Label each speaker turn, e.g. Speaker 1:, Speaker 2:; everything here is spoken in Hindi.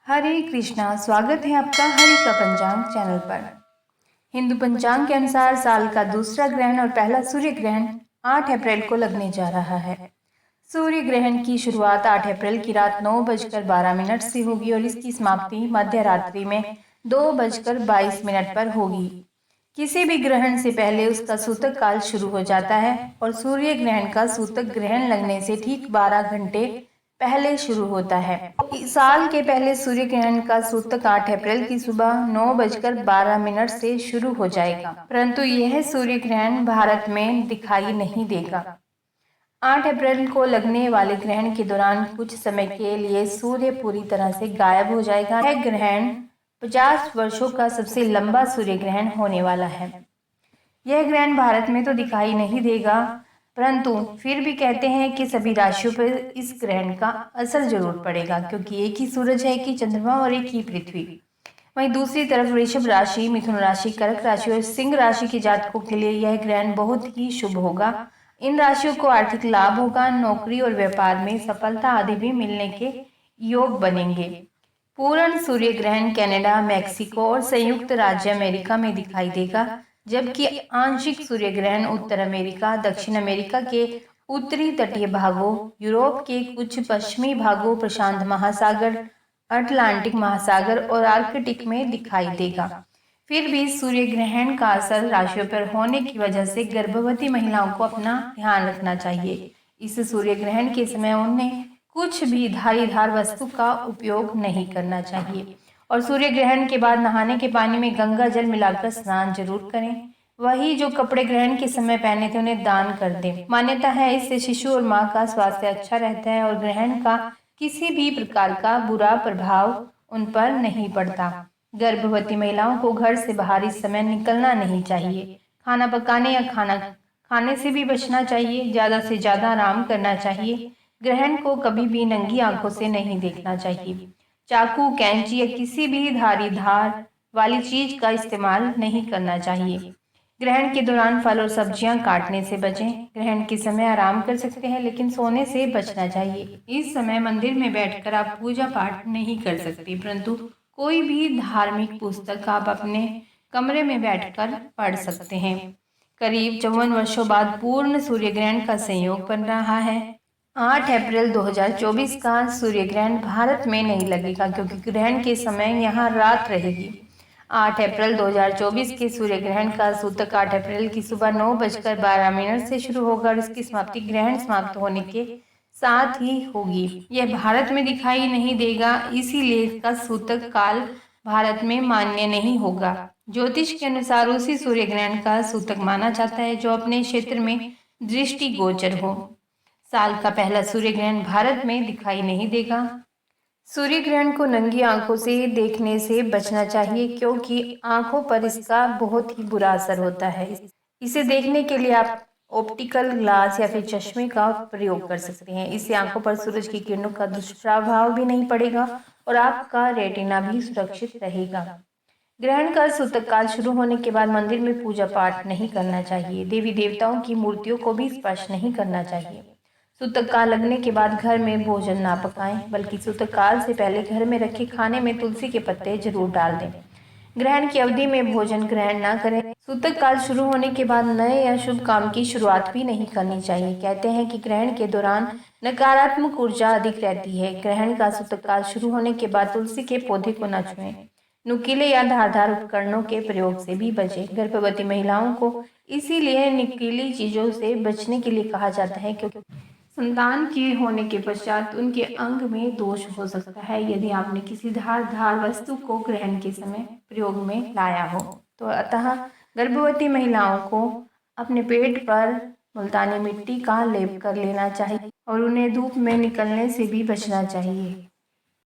Speaker 1: हरे कृष्णा। स्वागत है आपका हरि का पंचांग चैनल पर। हिंदू पंचांग के अनुसार साल का दूसरा ग्रहण और पहला सूर्य ग्रहण 8 अप्रैल को लगने जा रहा है। सूर्य ग्रहण की शुरुआत 8 अप्रैल की रात 9:12 से होगी और इसकी समाप्ति मध्य रात्रि में 2:22 पर होगी। किसी भी ग्रहण से पहले उसका सूतक काल शुरू हो जाता है और सूर्य ग्रहण का सूतक ग्रहण लगने से ठीक 12 घंटे पहले शुरू होता है। साल के पहले सूर्य ग्रहण का सूतक 8 अप्रैल की सुबह 9:12 से शुरू हो जाएगा, परंतु यह सूर्य ग्रहण भारत में दिखाई नहीं देगा। 8 अप्रैल को लगने वाले ग्रहण के दौरान कुछ समय के लिए सूर्य पूरी तरह से गायब हो जाएगा। यह ग्रहण 50 वर्षों का सबसे लंबा सूर्य ग्रहण होने वाला है। यह ग्रहण भारत में तो दिखाई नहीं देगा, परंतु फिर भी कहते हैं कि सभी राशियों पर इस ग्रहण का असर जरूर पड़ेगा, क्योंकि एक ही सूरज है, एक ही चंद्रमा और एक ही पृथ्वी। वहीं दूसरी तरफ वृषभ राशि, मिथुन राशि, कर्क राशि और सिंह राशि के जातकों के लिए यह ग्रहण बहुत ही शुभ होगा। इन राशियों को आर्थिक लाभ होगा, नौकरी और व्यापार में सफलता आदि भी मिलने के योग बनेंगे। पूर्ण सूर्य ग्रहण कनाडा, मैक्सिको और संयुक्त राज्य अमेरिका में दिखाई देगा, जबकि आंशिक सूर्य ग्रहण उत्तर अमेरिका, दक्षिण अमेरिका के उत्तरी तटीय भागों, यूरोप के कुछ पश्चिमी भागों, प्रशांत महासागर, अटलांटिक महासागर और आर्कटिक में दिखाई देगा। फिर भी सूर्य ग्रहण का असर राशियों पर होने की वजह से गर्भवती महिलाओं को अपना ध्यान रखना चाहिए। इस सूर्य ग्रहण के समय उन्हें कुछ भी धारीदार वस्तु का उपयोग नहीं करना चाहिए और सूर्य ग्रहण के बाद नहाने के पानी में गंगा जल मिलाकर स्नान जरूर करें। वही जो कपड़े ग्रहण के समय पहने थे उन्हें दान कर दें। मान्यता है इससे शिशु और मां का स्वास्थ्य अच्छा रहता है और ग्रहण का किसी भी प्रकार का बुरा प्रभाव उन पर नहीं पड़ता। गर्भवती महिलाओं को घर से बाहर इस समय निकलना नहीं चाहिए। खाना पकाने या खाना खाने से भी बचना चाहिए। ज्यादा से ज्यादा आराम करना चाहिए। ग्रहण को कभी भी नंगी आंखों से नहीं देखना चाहिए। चाकू, कैंची या किसी भी धारीदार वाली चीज का इस्तेमाल नहीं करना चाहिए। ग्रहण के दौरान फल और सब्जियां काटने से बचें। ग्रहण के समय आराम कर सकते हैं, लेकिन सोने से बचना चाहिए। इस समय मंदिर में बैठकर आप पूजा पाठ नहीं कर सकते, परंतु कोई भी धार्मिक पुस्तक आप अपने कमरे में बैठकर पढ़ सकते हैं। करीब 54 वर्षों बाद पूर्ण सूर्य ग्रहण का संयोग बन रहा है। 8 अप्रैल 2024 का सूर्य ग्रहण भारत में नहीं लगेगा, क्योंकि ग्रहण के समय यहाँ रात रहेगी। 8 अप्रैल 2024 के सूर्य ग्रहण का सूतक 8 अप्रैल की सुबह 9:12 से शुरू होगा और इसकी समाप्ति ग्रहण समाप्त होने के साथ ही होगी। यह भारत में दिखाई नहीं देगा, इसीलिए इसका सूतक काल भारत में मान्य नहीं होगा। ज्योतिष के अनुसार उसी सूर्य ग्रहण का सूतक माना जाता है जो अपने क्षेत्र में दृष्टि गोचर हो। साल का पहला सूर्य ग्रहण भारत में दिखाई नहीं देगा। सूर्य ग्रहण को नंगी आंखों से देखने से बचना चाहिए, क्योंकि आंखों पर इसका बहुत ही बुरा असर होता है। इसे देखने के लिए आप ऑप्टिकल ग्लास या फिर चश्मे का प्रयोग कर सकते हैं। इससे आंखों पर सूरज की किरणों का दुष्प्रभाव भी नहीं पड़ेगा और आपका रेटिना भी सुरक्षित रहेगा। ग्रहण का सूतक काल शुरू होने के बाद मंदिर में पूजा पाठ नहीं करना चाहिए। देवी देवताओं की मूर्तियों को भी स्पर्श नहीं करना चाहिए। सूतक काल लगने के बाद घर में भोजन ना पकाएं, बल्कि सूतक काल से पहले घर में रखे खाने में तुलसी के पत्ते जरूर डाल दें। ग्रहण की अवधि में भोजन ग्रहण ना करें। सूतक काल शुरू होने के बाद नए या शुभ काम की शुरुआत भी नहीं करनी चाहिए। कहते हैं कि ग्रहण के दौरान नकारात्मक ऊर्जा अधिक रहती है। ग्रहण का सूतक काल शुरू होने के बाद तुलसी के पौधे को न छुएं। नुकीले या धारदार उपकरणों के प्रयोग से भी बचें। गर्भवती महिलाओं को इसीलिए नुकीली चीजों से बचने के लिए कहा जाता है, क्योंकि संतान के होने के पश्चात उनके अंग में दोष हो सकता है यदि आपने किसी धारदार वस्तु को ग्रहण के समय प्रयोग में लाया हो। तो अतः गर्भवती महिलाओं को अपने पेट पर मुल्तानी मिट्टी का लेप कर लेना चाहिए और उन्हें धूप में निकलने से भी बचना चाहिए।